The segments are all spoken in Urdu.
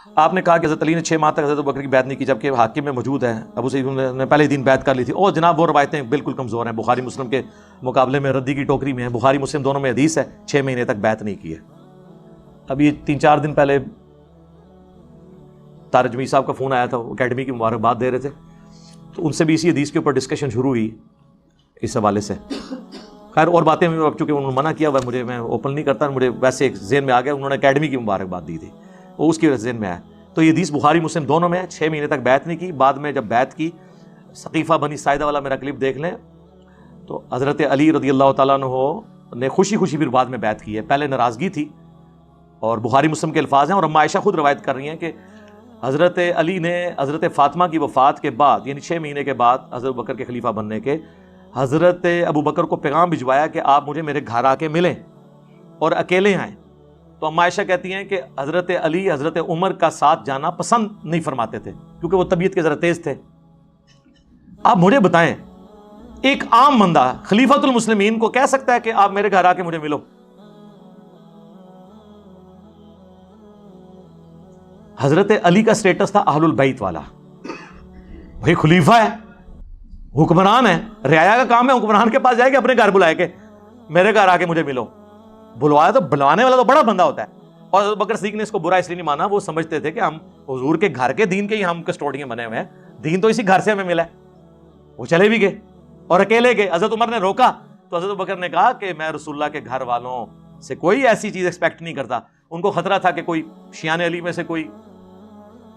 آپ نے کہا کہ حضرت علی نے 6 ماہ تک حضرت ابوبکر کی بیعت نہیں کی، جبکہ حاکم میں موجود ہیں، ابو سعید نے پہلے دن بیعت کر لی تھی. اور جناب وہ روایتیں بالکل کمزور ہیں، بخاری مسلم کے مقابلے میں ردی کی ٹوکری میں ہیں. بخاری مسلم دونوں میں حدیث ہے 6 مہینے تک بیعت نہیں کی ہے. ابھی 3-4 دن پہلے طارق جمیل صاحب کا فون آیا تھا، وہ اکیڈمی کی مبارکباد دے رہے تھے، تو ان سے بھی اسی حدیث کے اوپر ڈسکشن شروع ہوئی اس حوالے سے. خیر اور باتیں چونکہ انہوں نے منع کیا ہوا، مجھے میں اوپن نہیں کرتا، مجھے ویسے ایک ذہن میں آ گیا، انہوں نے اکیڈمی کی مبارکباد دی تھی، وہ اس کی وجہ سے ذہن میں آیا. تو یہ حدیث بخاری مسلم دونوں میں ہے. 6 مہینے تک بیعت نہیں کی. بعد میں جب بیعت کی، ثقیفہ بنی ساعدہ والا میرا کلپ دیکھ لیں، تو حضرت علی رضی اللہ تعالیٰ عنہ نے خوشی خوشی پھر بعد میں بیعت کی ہے. پہلے ناراضگی تھی، اور بخاری مسلم کے الفاظ ہیں، اور اما عائشہ خود روایت کر رہی ہیں کہ حضرت علی نے حضرت فاطمہ کی وفات کے بعد، یعنی 6 مہینے کے بعد حضرت ابوبکر کے خلیفہ بننے کے، حضرت ابوبکر کو پیغام بھجوایا کہ آپ مجھے میرے گھر آ کے ملیں اور اکیلے آئیں. تو اما عائشہ کہتی ہیں کہ حضرت علی حضرت عمر کا ساتھ جانا پسند نہیں فرماتے تھے، کیونکہ وہ طبیعت کے ذرا تیز تھے. آپ مجھے بتائیں، ایک عام بندہ خلیفۃ المسلمین کو کہہ سکتا ہے کہ آپ میرے گھر آ کے مجھے ملو؟ حضرت علی کا سٹیٹس تھا اہل البیت والا، وہی خلیفہ ہے، حکمران ہے، رعایا کا کام ہے حکمران کے پاس جائے کہ اپنے گھر بلائے کہ میرے گھر آ کے مجھے ملو. بلوایا تو بلوانے والا تو بڑا بندہ ہوتا ہے. اور ابو بکر صدیق نے اس کو برا اس لیے نہیں مانا، وہ سمجھتے تھے کہ ہم حضور کے گھر کے دین کے ہی ہم کسٹوڈین بنے ہوئے ہیں، دین تو اسی گھر سے ہمیں ملا ہے. وہ چلے بھی گئے اور اکیلے گئے. حضرت عمر نے روکا تو حضرت ابو بکر نے کہا کہ میں رسول اللہ کے گھر والوں سے کوئی ایسی چیز ایکسپیکٹ نہیں کرتا. ان کو خطرہ تھا کہ کوئی شیان علی میں سے کوئی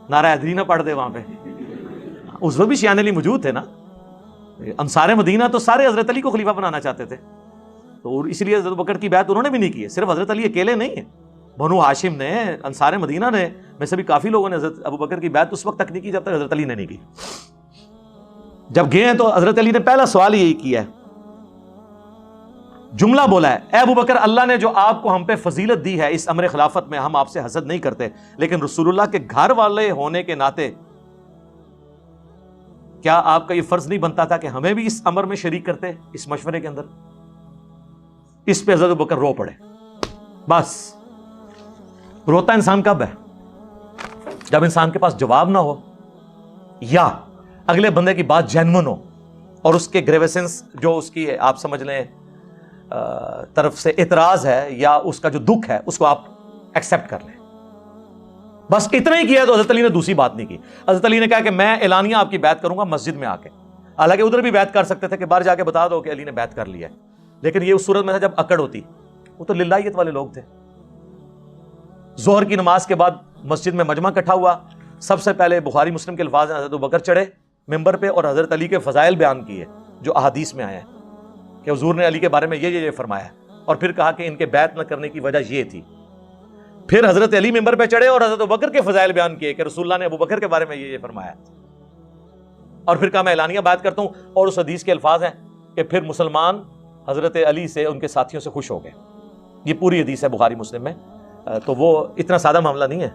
نعرہ حیدری نہ پڑھ دے وہاں پہ. اس وقت بھی شیان علی موجود تھے نا، انصار مدینہ تو سارے حضرت علی کو خلیفہ بنانا چاہتے تھے، تو اس لیے حضرت بکر کی بیعت انہوں نے بھی نہیں کی ہے. صرف حضرت علی اکیلے نہیں ہیں، بنو ہاشم نے، انصار مدینہ نے میں سے بھی کافی لوگوں نے حضرت ابو بکر کی بیعت اس وقت تک نہیں کی جب تک حضرت علی نے نہیں کی. جب گئے ہیں تو حضرت علی نے پہلا سوال یہی کیا ہے، جملہ بولا ہے، اے ابو بکر، اللہ نے جو آپ کو ہم پہ فضیلت دی ہے اس امر خلافت میں، ہم آپ سے حسد نہیں کرتے، لیکن رسول اللہ کے گھر والے ہونے کے ناطے کیا آپ کا یہ فرض نہیں بنتا تھا کہ ہمیں بھی اس امر میں شریک کرتے اس مشورے کے اندر؟ اس پہ حضرت ابو بکر رو پڑے. بس روتا انسان کب ہے؟ جب انسان کے پاس جواب نہ ہو، یا اگلے بندے کی بات جینون ہو اور اس کے گریویسنس جو اس کی آپ سمجھ لیں طرف سے اعتراض ہے یا اس کا جو دکھ ہے اس کو آپ ایکسپٹ کر لیں. بس اتنا ہی کیا تو حضرت علی نے دوسری بات نہیں کی. حضرت علی نے کہا کہ میں اعلانیہ آپ کی بیعت کروں گا مسجد میں آ کے. حالانکہ ادھر بھی بیعت کر سکتے تھے کہ باہر جا کے بتا دو کہ علی نے بیعت کر لی ہے، لیکن یہ اس صورت میں تھا جب اکڑ ہوتی. وہ تو للہیت والے لوگ تھے. ظہر کی نماز کے بعد مسجد میں مجمع اکٹھا ہوا. سب سے پہلے بخاری مسلم کے الفاظ ہیں، حضرت ابوبکر چڑھے ممبر پہ اور حضرت علی کے فضائل بیان کیے جو احادیث میں آئے ہیں کہ حضور نے علی کے بارے میں یہ فرمایا، اور پھر کہا کہ ان کے بیعت نہ کرنے کی وجہ یہ تھی. پھر حضرت علی ممبر پہ چڑھے اور حضرت ابوبکر کے فضائل بیان کیے کہ رسول اللہ نے ابوبکر کے بارے میں یہ فرمایا، اور پھر کہا میں اعلانیہ بات کرتا ہوں. اور اس حدیث کے الفاظ ہیں کہ پھر مسلمان حضرت علی سے ان کے ساتھیوں سے خوش ہو گئے. یہ پوری حدیث ہے بخاری مسلم میں. تو وہ اتنا سادہ معاملہ نہیں ہے.